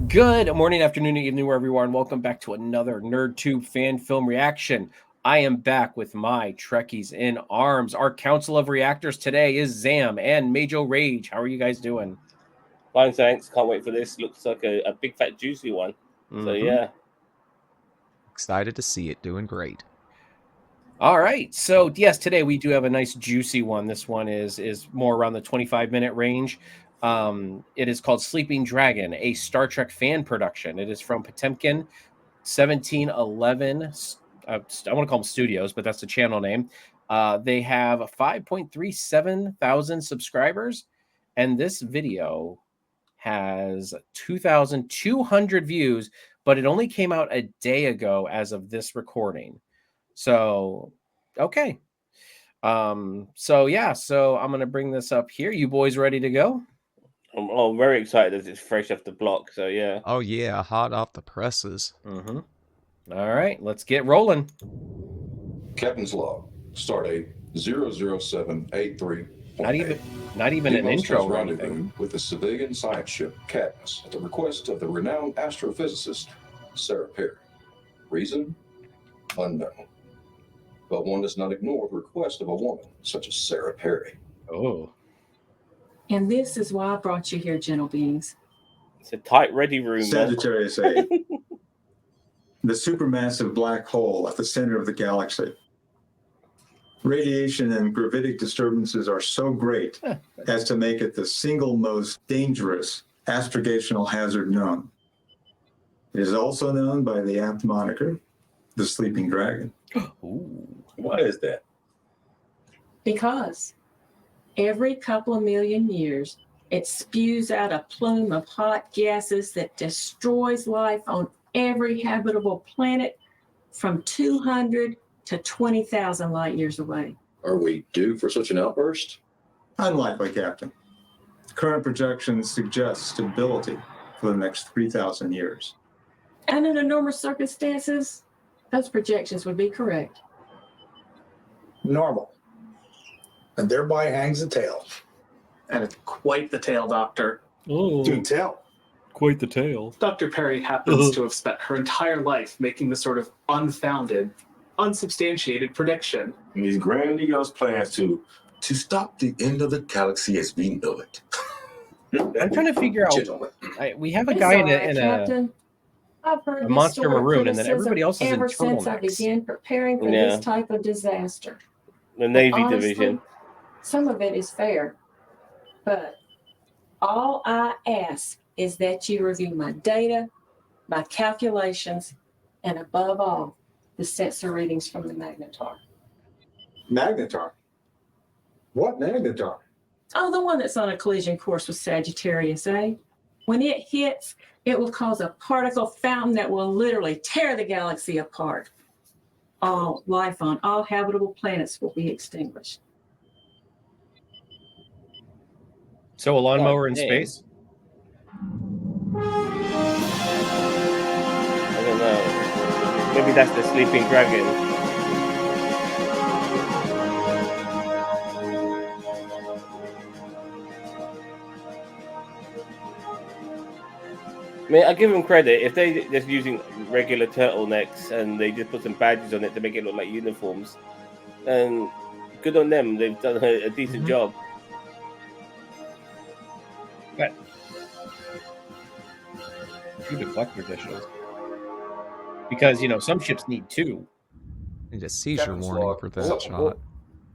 Good morning, afternoon, evening, wherever you are, and welcome back to another NerdTube fan film reaction. I am back with my Trekkies in arms. Our Council of Reactors today is Zam and Majo Rage. How are you guys doing? Fine, thanks. Can't wait for this. Looks like a big, fat, juicy one. So, yeah. Excited to see it. Doing great. All right. So, yes, today we do have a nice, juicy one. This one is more around the 25-minute range. It is called Sleeping Dragon, a Star Trek fan production. It is from Potemkin 1711. I want to call them studios, but that's the channel name. They have 5.37 thousand subscribers, and this video has 2,200 views, but it only came out a day ago as of this recording. So, okay. So I'm going to bring this up here. You boys ready to go? I'm very excited as it's fresh off the block. So, yeah. Oh, yeah. Hot off the presses. All right. Let's get rolling. Captain's log. Stardate 00783. Not even an intro or anything. With the civilian science ship Cadmus at the request of the renowned astrophysicist Sarah Perry. Reason? Unknown. But one does not ignore the request of a woman such as Sarah Perry. Oh. And this is why I brought you here, gentle beings. It's a tight, ready room. Sagittarius A. The supermassive black hole at the center of the galaxy. Radiation and gravitic disturbances are so great as to make it the single most dangerous astrogational hazard known. It is also known by the apt moniker, the Sleeping Dragon. Ooh. Why is that? Because every couple of million years, it spews out a plume of hot gases that destroys life on every habitable planet from 200 to 20,000 light years away. Are we due for such an outburst? Unlikely, Captain. Current projections suggest stability for the next 3,000 years. And in normal circumstances, those projections would be correct. Normal. And thereby hangs the tail. And it's quite the tale, Doctor. Oh, Do tell. quite the tale. Dr. Perry happens to have spent her entire life making this sort of unfounded, unsubstantiated prediction. And these grandiose plans to stop the end of the galaxy as we know it. I'm trying to figure out. We have a guy in Captain. I've heard a this monster sort of maroon, and then everybody else is in ever since I turtlenecks. began preparing for Yeah. this type of disaster. The Navy Honestly, division. Some of it is fair, but all I ask is that you review my data, my calculations, and above all, the sensor readings from the magnetar. Magnetar? What magnetar? Oh, the one that's on a collision course with Sagittarius A. When it hits, it will cause a particle fountain that will literally tear the galaxy apart. All life on all habitable planets will be extinguished. So a lawnmower in Damn. space? I don't know. Maybe that's the Sleeping Dragon. I mean, I give them credit. If they just using regular turtlenecks and they just put some badges on it to make it look like uniforms, and good on them. They've done a decent job. But two deflector dishes. Because, some ships need two. Need a seizure Captain's warning log. for that Supplement. shot.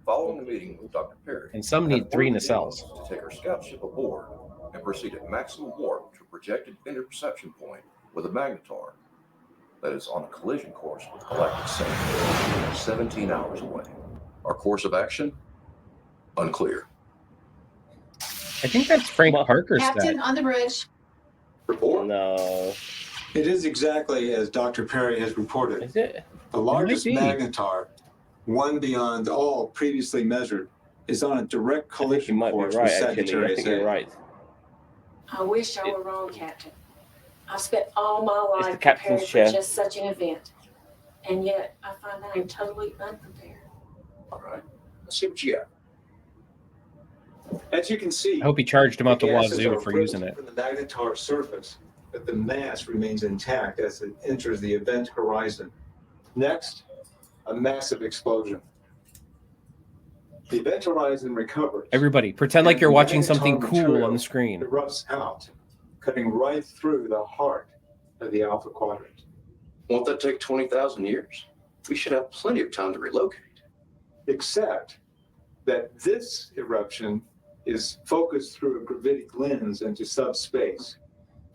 Following the meeting with Dr. Perry, And some need three nacelles. to take our scout ship aboard and proceed at maximum warp to a projected interception point with a magnetar that is on a collision course with galactic center, 17 hours away. Our course of action? Unclear. I think that's Frank Parker's Captain stat. on the bridge. Report? No, It is exactly as Dr. Perry has reported. is it? The largest be. magnetar, one beyond all previously measured, is on a direct I think you collision might be course right. with Actually, I Sagittarius think you're A. right. I wish I were wrong, Captain. I've spent all my It's the life captain's preparing chair. for just such an event. And yet, I find that I'm totally unprepared. All right. Let's see what you got. As you can see, I hope he charged him out the gases wazoo are for using it. from the magnetar surface but the mass remains intact as it enters the event horizon. Next, a massive explosion. The event horizon recovers. Everybody, pretend like and you're the watching magnetar something cool material on the screen. erupts out, cutting right through the heart of the alpha quadrant. Won't that take 20,000 years? We should have plenty of time to relocate. Except that this eruption is focused through a gravitic lens into subspace.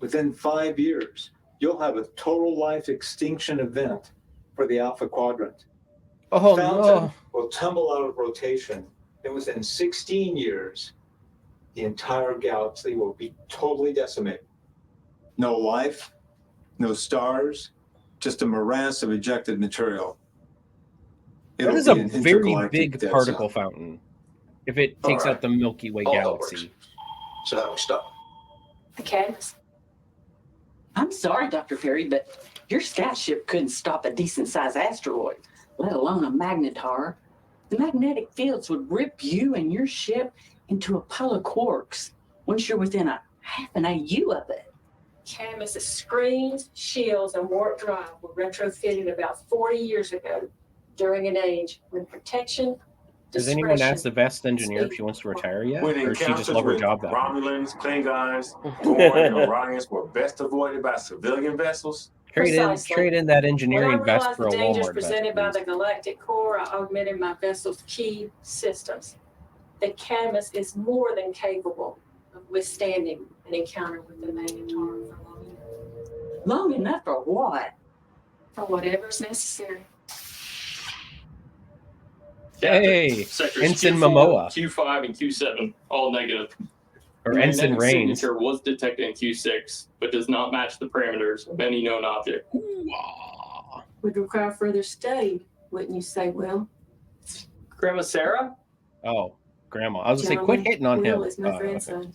Within 5 years, you'll have a total life extinction event for the alpha quadrant. Oh Fountain no. will tumble out of rotation, and within 16 years, the entire galaxy will be totally decimated. No life, no stars, just a morass of ejected material. That is be a an very intergalactic big dead particle zone. fountain. If it takes All right. out the Milky Way All that galaxy. works. So how do we stop? The cadmus. I'm sorry, Dr. Perry, but your scout ship couldn't stop a decent-sized asteroid, let alone a magnetar. The magnetic fields would rip you and your ship into a pile of quarks once you're within a half an AU of it. Cadmus's screens, shields, and warp drive were retrofitted about 40 years ago during an age when protection, Has anyone discretion, asked the best engineer if she wants to retire yet? When Or does she just encounters love her with job that much? Romulans, Klingons, Gorn, and Orions were best avoided by civilian vessels. Precisely. Trade in that When I engineering vest realized for the a dangers Walmart vest, presented by please. the Galactic Core, I augmented my vessel's key systems. The Cadmus is more than capable of withstanding an encounter with the magnetar for long enough. Long enough for what? For whatever's necessary. Hey, Sectors Ensign Q4, Momoa. Q5, and Q7, all negative. Or The Ensign magnetic Reigns. signature was detected in Q6, but does not match the parameters of any known object. Would require further study, wouldn't you say, Will? Grandma Sarah? Oh, Grandma. I was going to say, quit Gentlemen, hitting on Will him. is my Okay. grandson.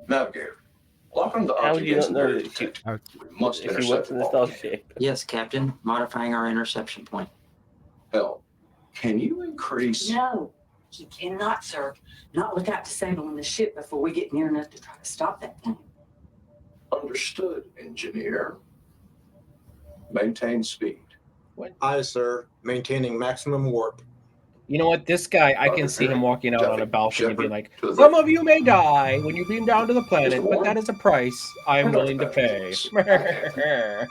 Navigator, lock on the How would object you not know very that she, detect. We must if she intercept works the in the ball. starship? Yes, Captain. Modifying our interception point. Hell, can you increase? No, he cannot, sir. Not without disabling the ship before we get near enough to try to stop that thing. Understood, engineer. Maintain speed. Aye, sir. Maintaining maximum warp. You know what? This guy, I can Dr. see him Perry, walking out on a Duffy, balcony and being Shepard, like, to the some right. of you may die when you beam down to the planet, Mr. but Warren? that is a price I am And willing to Dr. pay. Patrick.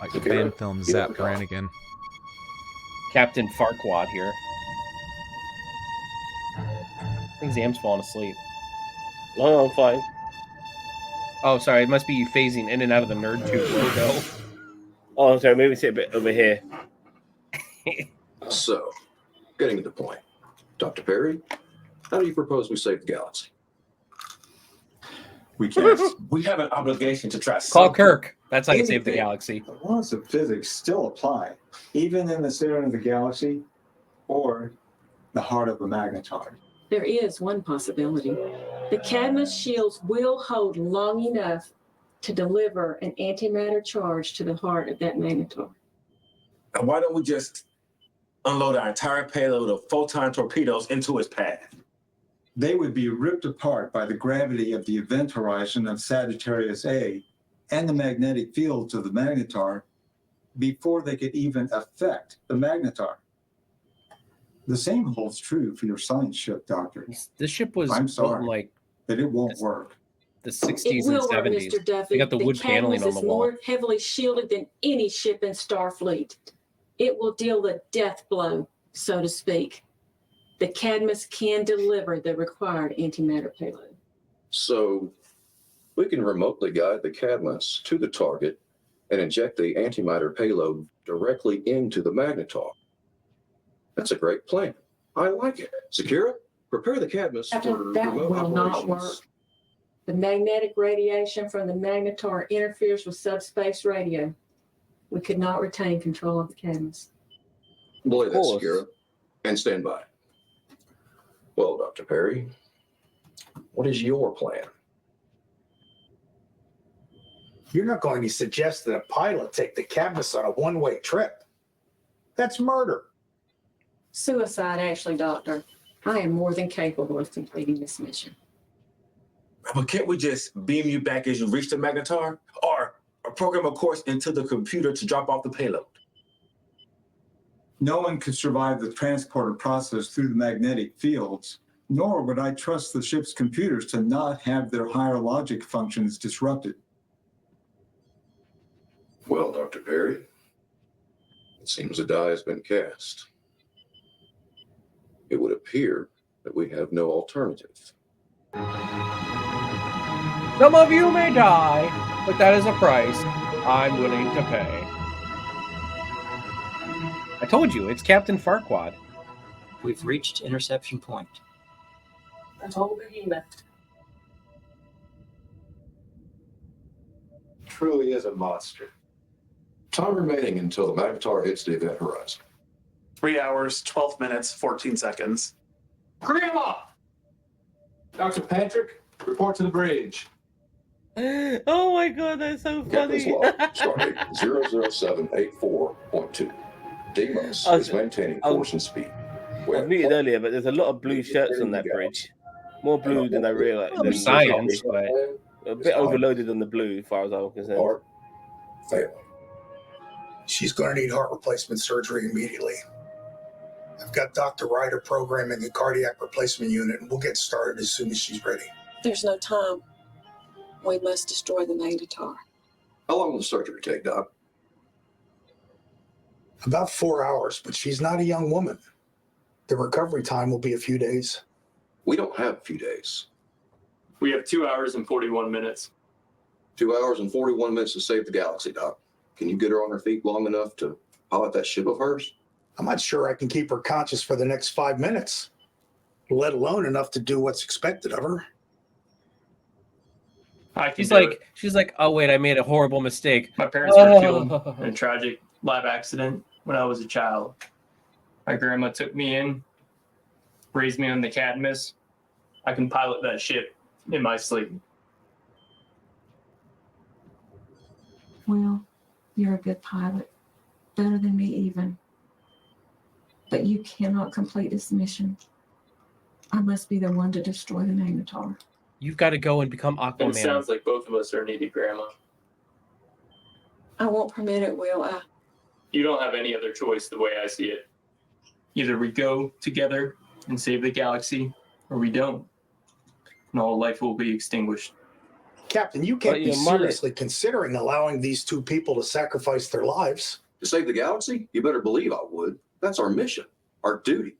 Like Okay, fan right. film You Zap have a Brannigan. Captain Farquaad here. I think Zam's falling asleep. No, I'm fine. Oh, sorry. It must be you phasing in and out of the nerd tube logo. Oh, sorry, maybe sit a bit over here. So, getting to the point. Dr. Perry, how do you propose we save the galaxy? We can't. We have an obligation to try Call something. Kirk. That's how you save the Anything. galaxy. The laws of physics still apply, even in the center of the galaxy or the heart of a magnetar. There is one possibility. The Cadmus shields will hold long enough to deliver an antimatter charge to the heart of that magnetar. And why don't we just unload our entire payload of photon torpedoes into its path? They would be ripped apart by the gravity of the event horizon of Sagittarius A and the magnetic fields of the magnetar before they could even affect the magnetar. The same holds true for your science ship, Doctor. This ship was I'm built sorry. in like That it won't work. the It 60s and will work, 70s. Mr. Duffy. They got the wood paneling Cadmus on is the wall. more heavily shielded than any ship in Starfleet. It will deal the death blow, so to speak. The Cadmus can deliver the required antimatter payload. So, we can remotely guide the Cadmus to the target and inject the antimatter payload directly into the magnetar. That's a great plan. I like it. Sakura, prepare the Cadmus Captain, for that remote will not operations. work. The magnetic radiation from the magnetar interferes with subspace radio. We could not retain control of the Cadmus. Belay that, course. Sakura, and stand by. Well, Dr. Perry, what is your plan? You're not going to suggest that a pilot take the Cadmus on a one-way trip. That's murder. Suicide, actually, Doctor. I am more than capable of completing this mission. But can't we just beam you back as you reach the magnetar? Or program a course into the computer to drop off the payload? No one could survive the transporter process through the magnetic fields, nor would I trust the ship's computers to not have their higher logic functions disrupted. Well, Dr. Perry, it seems the die has been cast. It would appear that we have no alternative. Some of you may die, but that is a price I'm willing to pay. I told you, it's Captain Farquaad. We've reached interception point. That's all behemoth. Truly is a monster. Time remaining until the magnetar hits the event horizon. 3 hours, 12 minutes, 14 seconds. Grandma! Dr. Patrick, report to the bridge. Oh my god, that's so Captain's funny. log, starting 00784.2. Deimos is maintaining course and speed. I was muted earlier, but there's a lot of blue shirts on that bridge. More blue than I realized. Well, science, but a bit overloaded on the blue, as far as I'm concerned. Heart failing. She's going to need heart replacement surgery immediately. I've got Dr. Ryder programming the cardiac replacement unit, and we'll get started as soon as she's ready. There's no time. We must destroy the magnetar. How long will the surgery take, Doc? About 4 hours, but she's not a young woman. The recovery time will be a few days. We don't have a few days. We have 2 hours and 41 minutes. 2 hours and 41 minutes to save the galaxy, Doc. Can you get her on her feet long enough to pilot that ship of hers? I'm not sure I can keep her conscious for the next 5 minutes, let alone enough to do what's expected of her. she's like, oh wait, I made a horrible mistake. My parents were killed in a tragic lab accident when I was a child. My grandma took me in, raised me on the Cadmus. I can pilot that ship in my sleep. Well, you're a good pilot. Better than me even. But you cannot complete this mission. I must be the one to destroy the magnetar. You've got to go and become Aquaman. It sounds like both of us are needy, Grandma. I won't permit it, Will. You don't have any other choice the way I see it. Either we go together and save the galaxy, or we don't. And all life will be extinguished. Captain, you can't be seriously considering allowing these two people to sacrifice their lives. To save the galaxy? You better believe I would. That's our mission, our duty.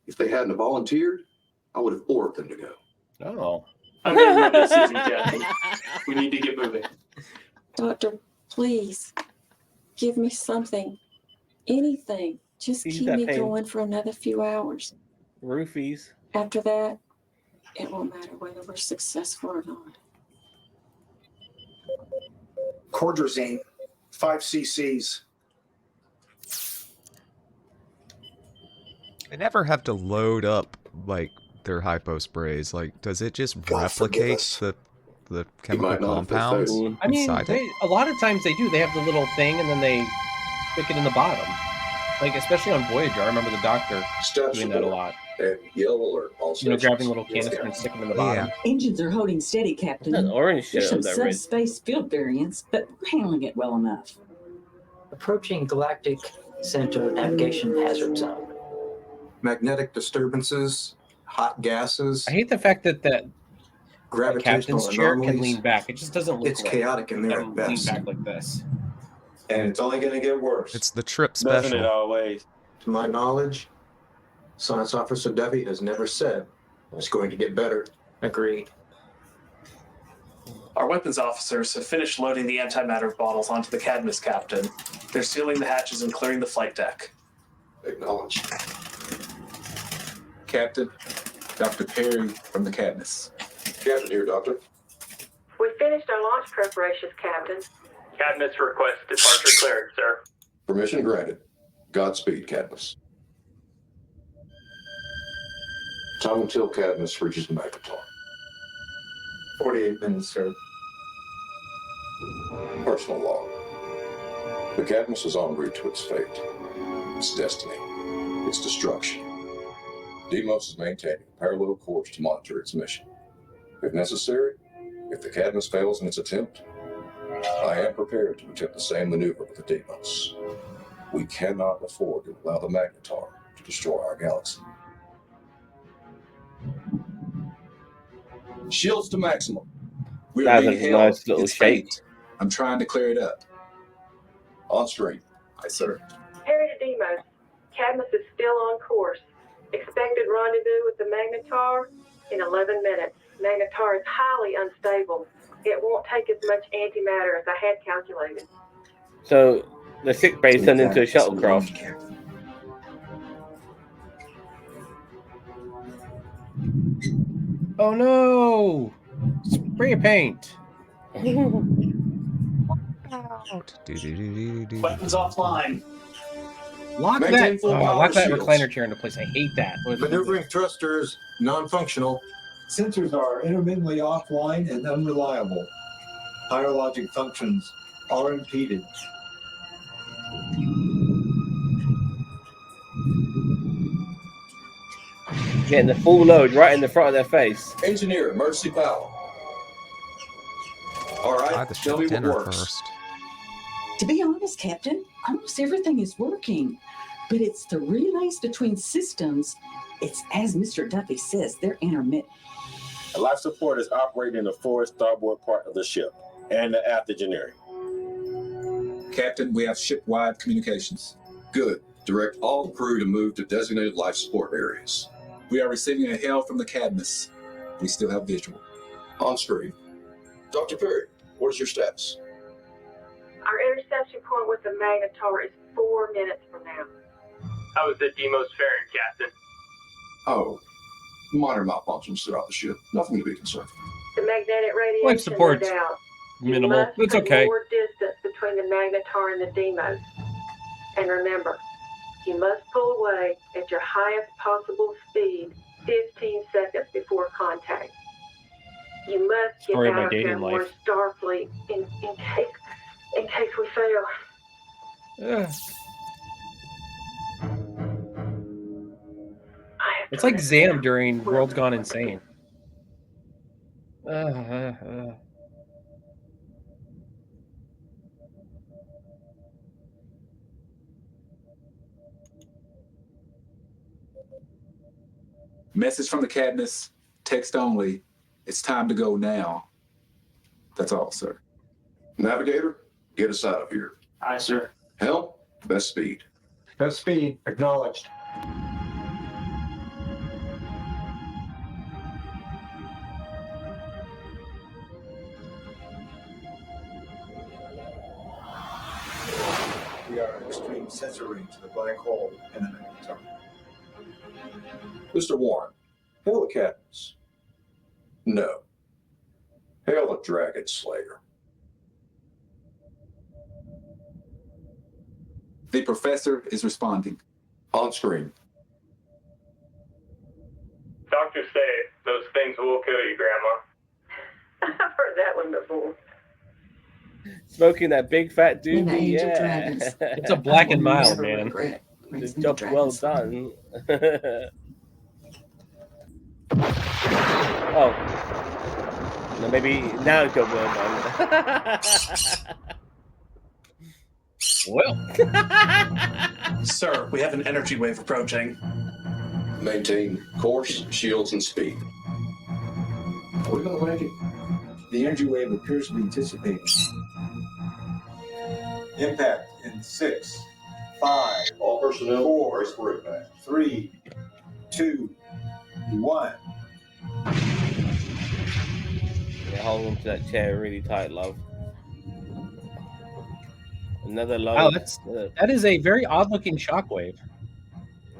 If they hadn't volunteered, I would have ordered them to go. Oh. I made my decision, Captain. We need to get moving. Doctor, please, give me something. Anything. Just keep me going for another few hours. Roofies. After that, it won't matter whether we're successful or not. Cordrazine, 5 cc's. They never have to load up like their hypo sprays. Like, does it just replicate the chemical compounds I mean, inside it? a lot of times they do. They have the little thing and then they stick it in the bottom. Like, especially on Voyager, I remember the Doctor doing that a lot. Yellow alert. Grabbing a little canister and sticking them in the bottom. Engines are holding steady, Captain. That orange shit There's some on that red. subspace field variance, but we're handling it well enough. Approaching galactic center navigation hazard zone. Magnetic disturbances, hot gases. I hate the fact that the gravitational captain's chair anomalies. can lean back. It just doesn't look It's right. chaotic in there Lean at best. back like this. And it's only going to get worse. It's the trip Doesn't it special. always? To my knowledge, Science Officer Debbie has never said it's going to get better. Agreed. Our weapons officers have finished loading the antimatter bottles onto the Cadmus, Captain. They're sealing the hatches and clearing the flight deck. Acknowledge. Captain, Dr. Perry from the Cadmus. Captain here, Doctor. We finished our launch preparations, Captain. Cadmus requests departure cleared, sir. Permission granted. Godspeed, Cadmus. Time until Cadmus reaches the magnetar. 48 minutes, sir. Personal log. The Cadmus is en route to its fate, its destiny, its destruction. Deimos is maintaining a parallel course to monitor its mission. If necessary, if the Cadmus fails in its attempt, I am prepared to attempt the same maneuver with the Deimos. We cannot afford to allow the Magnetar to destroy our galaxy. Shields to maximum. We That are being was a held. nice little It's shake. faint. I'm trying to clear it up. On screen. Aye, sir. Harry to Deimos. Cadmus is still on course. Expected rendezvous with the Magnetar in 11 minutes. Magnetar is highly unstable. It won't take as much antimatter as I had calculated. So the sick bay turned into a shuttlecraft. Oh no! Spray of paint. Weapons offline. Lock Maintain that. full power Lock that shields. recliner chair into place. I hate that. Maneuvering thrusters non-functional. Sensors are intermittently offline and unreliable. Hydrologic functions are impeded. Getting the full load right in the front of their face. Engineer, emergency power. All right, Buy the tell me ship what dinner works. first. To be honest, Captain, almost everything is working. But it's the relays between systems. It's as Mr. Duffy says, they're intermittent. Life support is operating in the forward starboard part of the ship and the aft engineering. Captain, we have ship-wide communications. Good. Direct all crew to move to designated life support areas. We are receiving a hail from the Cadmus. We still have visual. On screen. Dr. Perry, what is your status? Our interception point with the Magnetar is 4 minutes from now. How is the Deimos faring, Captain? Oh, minor malfunctions throughout the ship. Nothing to be concerned. The magnetic radiation, Life support. no doubt. Minimal. You must It's put okay. more distance between the Magnetar and the Deimos. And remember, you must pull away at your highest possible speed 15 seconds before contact. You must get Story of out my of here dating more life. Starfleet in case we fail. Ugh. It's like Zam during World's Gone Insane. Message from the Cadmus, text only. It's time to go now. That's all, sir. Navigator, get us out of here. Aye, sir. Helm, best speed. Best speed, acknowledged. We are in extreme sensor range of the black hole and the Magnetar. Mr. Warren, hail the Cadmus. No. Hail the Dragon Slayer. The professor is responding. On screen. Doctors say those things will kill you, Grandma. I've heard that one before. Smoking that big fat In the doobie, Age of yeah. Dragons. It's a black and mild, Never man. regret The raising job well dragons. done. Oh. No, maybe now it's job well done. Well. Sir, we have an energy wave approaching. Maintain course, shields, and speed. Are we going to make it? The energy wave appears to be dissipating. Impact in 6, 5, All personnel, 4, brace for impact. 3, 2, 1. Yeah, hold on to that chair really tight, love. Another load. Wow, that is a very odd looking shockwave.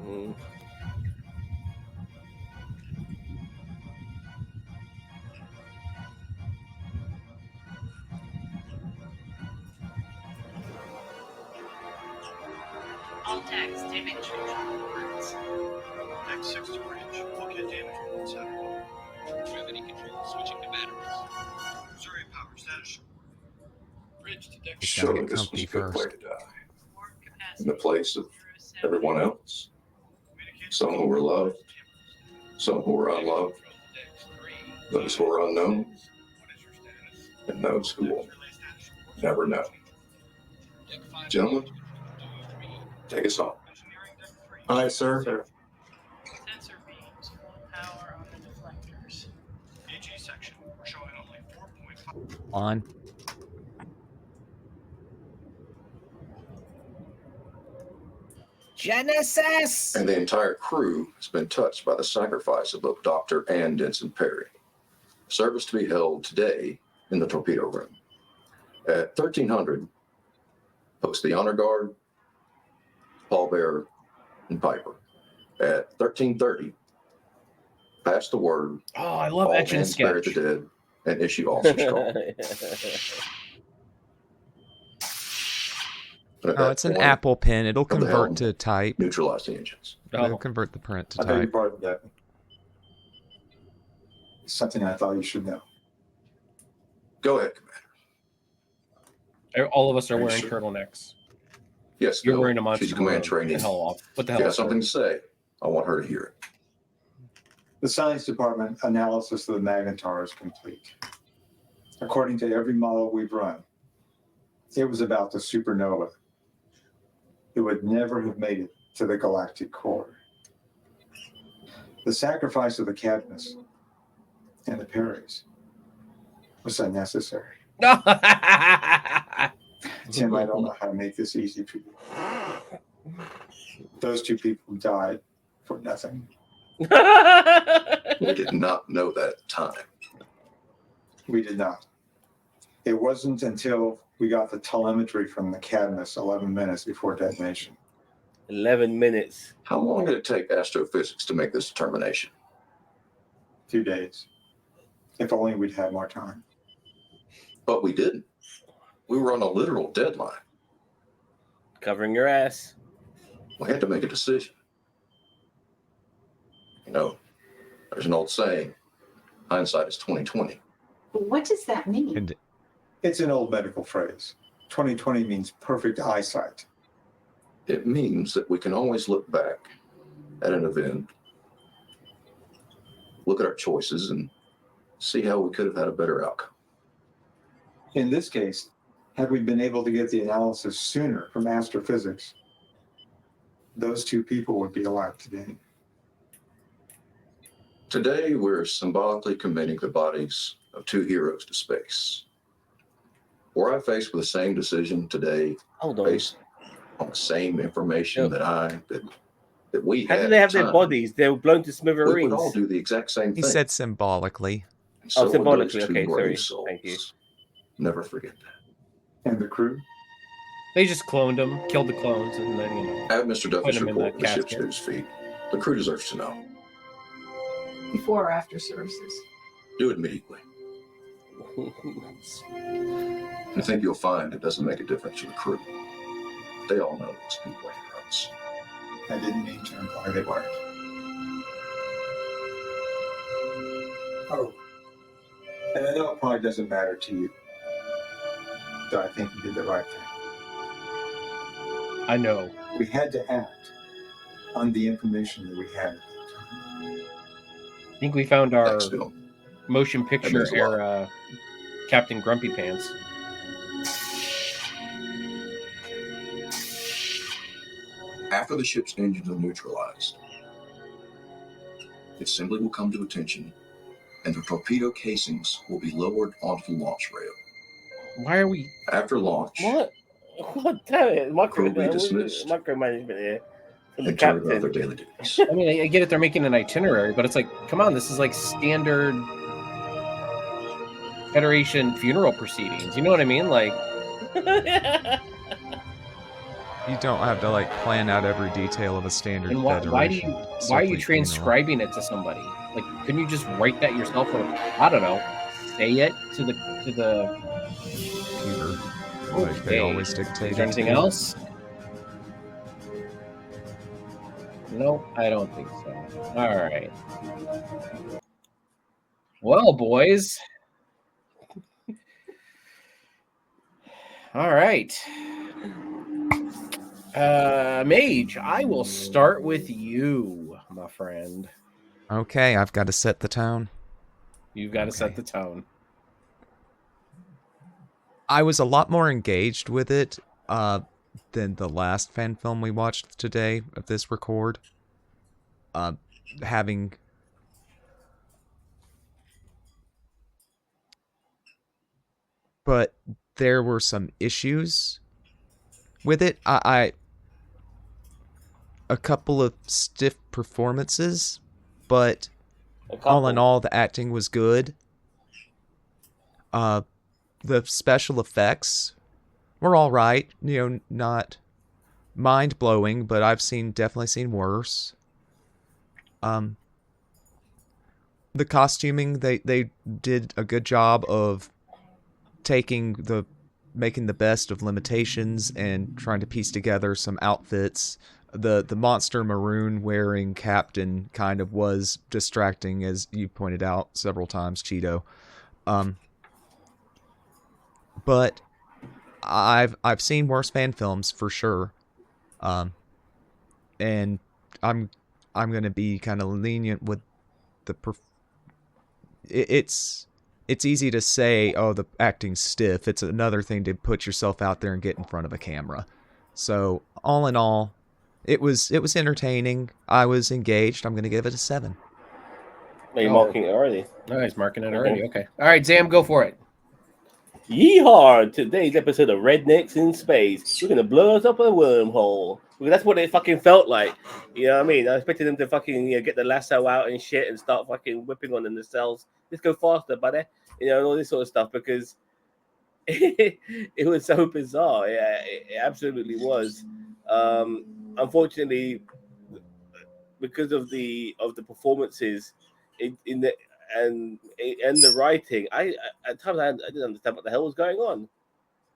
Mm. All text image reports. Next 6 to bridge. Look at damage reports center. Gravity control switching to batteries. Missouri power status report. Bridge to deck. Just gotta Surely get this was comfy a good way first. to die. In the place of everyone else. Some who were loved, some who were unloved, Those who are unknown, and those who will never know. Gentlemen, take us home. Aye, sir. Sensor beams will power on the deflectors. PG section, we're showing only 4.5. On. Genesis! And the entire crew has been touched by the sacrifice of both Doctor and Ensign Perry. Service to be held today in the torpedo room. At 1300, post the honor guard, pallbearer, and piper. At 1330, pass the word. Oh, I love all Etch and hands bury Sketch. the dead and issue officer's call. Oh, it's an Apple Pen. It'll from the convert helm, to type. Neutralize the engines. It'll convert the print to I beg your type. pardon, Captain. Something I thought you should know. Go ahead, Commander. All of us are Are you wearing sure? turtlenecks. Yes, You're Bill. wearing a monster. She's a command What trainee. the hell off? What the If hell? you have something to say, I want her to hear it. The science department analysis of the Magnetar is complete. According to every model we've run, it was about the supernova. It would never have made it to the galactic core. The sacrifice of the Cadmus and the Perrys was unnecessary. Tim, I don't know how to make this easy for you. Those two people died for nothing. We did not know that at the time. We did not. It wasn't until we got the telemetry from the Cadmus 11 minutes before detonation. 11 minutes. How long did it take astrophysics to make this determination? 2 days. If only we'd had more time. But we didn't. We were on a literal deadline. Covering your ass. We had to make a decision. You know, there's an old saying, hindsight is 20/20. What does that mean? It's an old medical phrase. 20/20 means perfect eyesight. It means that we can always look back at an event, look at our choices, and see how we could have had a better outcome. In this case, had we been able to get the analysis sooner from astrophysics, those two people would be alive today. Today, we're symbolically committing the bodies of two heroes to space. Were I faced with the same decision today, based on the same information that we How had, did they have at the their time, bodies? They were blown to we smithereens. would all do the exact same He thing. said symbolically. And so would symbolically. those two Okay, brave sorry. Thank you. souls. Never forget that. And the crew? They just cloned them, killed the clones, and then, you know. Have Mr. put Duffy's them in report the in the ship's casket. news feed. The crew deserves to know. Before or after services? Do it immediately. I think you'll find it doesn't make a difference to the crew. They all know it's people like us. I didn't mean to imply they weren't. Oh, and I know it probably doesn't matter to you, but I think you did the right thing. I know. We had to act on the information that we had. I think we found our Thanks, Bill. motion That picture means a lot. era Captain Grumpy Pants. After the ship's engines are neutralized, the assembly will come to attention, and the torpedo casings will be lowered onto the launch rail. Why are we? After launch, What? What? Damn it. crew will be dismissed Micromanagement here. From the and turn about captain. their daily duties. I mean, I get it. They're making an itinerary, but it's like, come on, this is like standard Federation funeral proceedings. You know what I mean? Like, You don't have to like plan out every detail of a standard and why are you Federation why are simply you funeral. transcribing it to somebody? Like, couldn't you just write that yourself, or I don't know, say it to the Computer, like they always dictate. Is there it anything to. else? No, I don't think so. All right. Well, boys. All right. Mage, I will start with you, my friend. Okay, I've got to set the tone. You've got to set the tone. I was a lot more engaged with it than the last fan film we watched today of this record. Having but there were some issues with it. I a couple of stiff performances, but all in all, the acting was good. The special effects were all right. You know, not mind blowing, but I've definitely seen worse. The costuming, they did a good job of making the best of limitations and trying to piece together some outfits. The monster maroon wearing captain kind of was distracting, as you pointed out several times, Cheeto. But I've seen worse fan films for sure. And I'm gonna be kind of lenient with the it's easy to say, oh, the acting's stiff. It's another thing to put yourself out there and get in front of a camera. So all in all, it was entertaining. I was engaged. I'm gonna give it a 7. Are you marking it already? No, he's marking it already. Okay. All right, Zam, go for it. Yeehaw! Today's episode of Rednecks in Space. We're gonna blow us up a wormhole. Because that's what it fucking felt like. You know what I mean? I expected them to fucking get the lasso out and shit and start fucking whipping on themselves. Let's go faster, buddy. You know, and all this sort of stuff because it was so bizarre. Yeah, it absolutely was. Unfortunately, because of the performances in the and the writing, I at times I didn't understand what the hell was going on.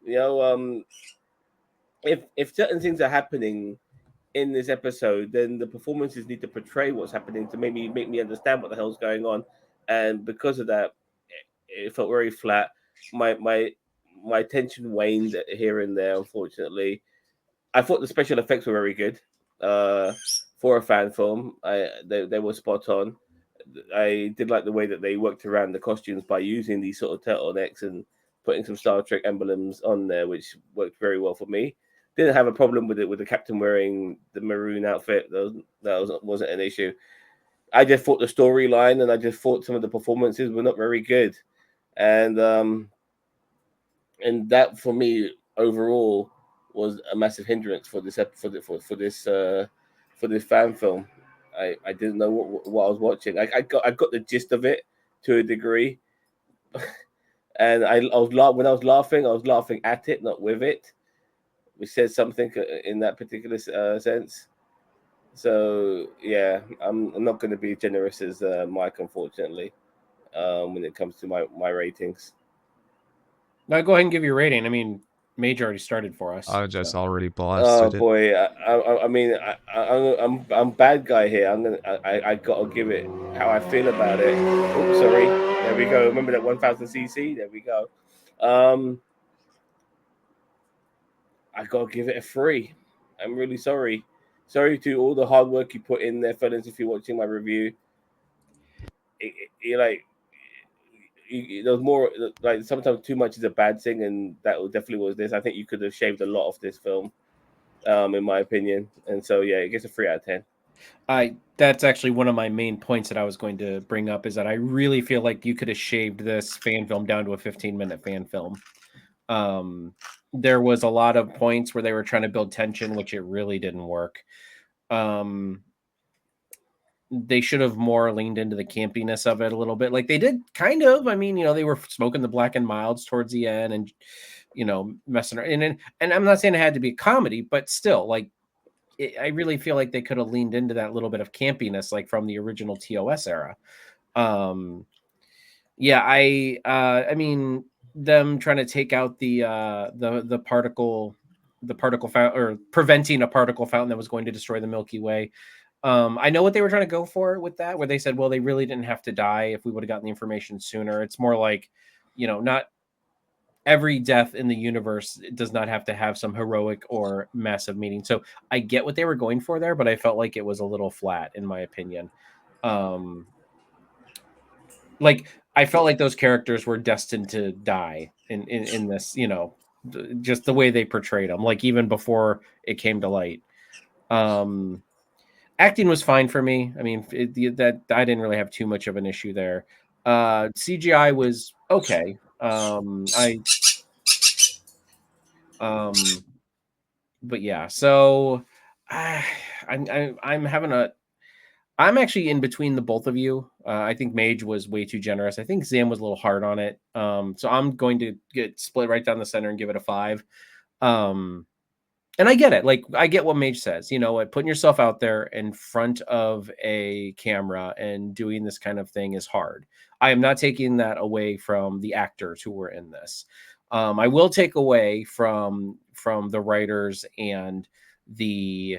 You know, if certain things are happening in this episode, then the performances need to portray what's happening to make me understand what the hell's going on. And because of that, it felt very flat. My attention waned here and there. Unfortunately, I thought the special effects were very good for a fan film. They were spot on. I did like the way that they worked around the costumes by using these sort of turtlenecks and putting some Star Trek emblems on there, which worked very well for me. Didn't have a problem with it with the captain wearing the maroon outfit. That wasn't an issue. I just thought the storyline and I just thought some of the performances were not very good, and that for me overall was a massive hindrance for this fan film. I didn't know what I was watching. I got the gist of it to a degree, and when I was laughing at it, not with it, which says something in that particular sense. So yeah, I'm not going to be generous as Mike, unfortunately, when it comes to my ratings. Now go ahead and give your rating. I mean, Mage already started for us. I just already blasted it. Oh boy, I mean, I'm bad guy here. I gotta give it how I feel about it. Oops, sorry. There we go. Remember that 1000 cc? There we go. I gotta give it a 3. I'm really sorry. Sorry to all the hard work you put in there, fellas. If you're watching my review, there's more. Like sometimes too much is a bad thing, and that definitely was this. I think you could have shaved a lot of this film, in my opinion. And so yeah, it gets a 3 out of 10. That's actually one of my main points that I was going to bring up is that I really feel like you could have shaved this fan film down to a 15-minute fan film. There was a lot of points where they were trying to build tension, which it really didn't work. They should have more leaned into the campiness of it a little bit, like they did kind of. I mean, they were smoking the Black and Milds towards the end and messing around. And I'm not saying it had to be a comedy, but still, like I really feel like they could have leaned into that little bit of campiness, like from the original TOS era. Yeah, I mean, them trying to take out the particle fountain, or preventing a particle fountain that was going to destroy the Milky Way. I know what they were trying to go for with that, where they said, well, they really didn't have to die if we would have gotten the information sooner. It's more like, not every death in the universe does not have to have some heroic or massive meaning. So I get what they were going for there, but I felt like it was a little flat, in my opinion. Like I felt like those characters were destined to die in this, you know, just the way they portrayed them, like even before it came to light. Acting was fine for me. I mean, that I didn't really have too much of an issue there. CGI was okay. But yeah, so I'm having a. I'm actually in between the both of you. I think Mage was way too generous. I think Zam was a little hard on it. So I'm going to get split right down the center and give it a 5. And I get it. Like, I get what Mage says. You know what? Putting yourself out there in front of a camera and doing this kind of thing is hard. I am not taking that away from the actors who were in this. I will take away from the writers and the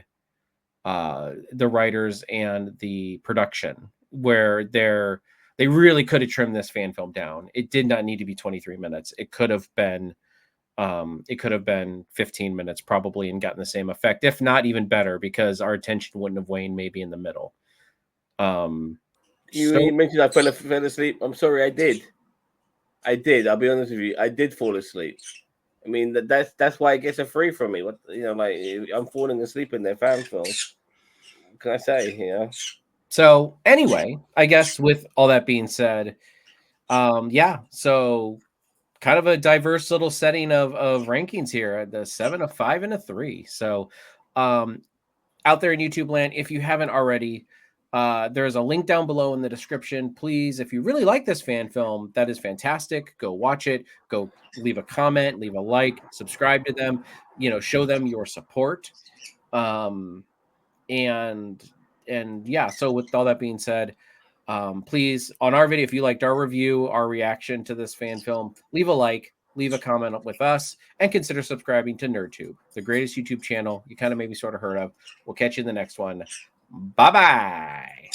writers and the production, where they really could have trimmed this fan film down. It did not need to be 23 minutes. It could have been 15 minutes probably and gotten the same effect, if not even better, because our attention wouldn't have waned maybe in the middle. You mentioned I fell asleep. I'm sorry, I did. I'll be honest with you. I did fall asleep. I mean, that's why it gets a 3 from me. What, you know, like, I'm falling asleep in their fan film. What can I say? You know. So anyway, I guess with all that being said, yeah. So kind of a diverse little setting of rankings here. The 7, a 5, and a 3. So out there in YouTube land, if you haven't already, there's a link down below in the description. Please, if you really like this fan film, that is fantastic. Go watch it. Go leave a comment, leave a like, subscribe to them. You know, show them your support. And yeah. So with all that being said, please, on our video, if you liked our review, our reaction to this fan film, leave a like, leave a comment with us, and consider subscribing to NerdTube, the greatest YouTube channel you kind of maybe sort of heard of. We'll catch you in the next one. Bye-bye.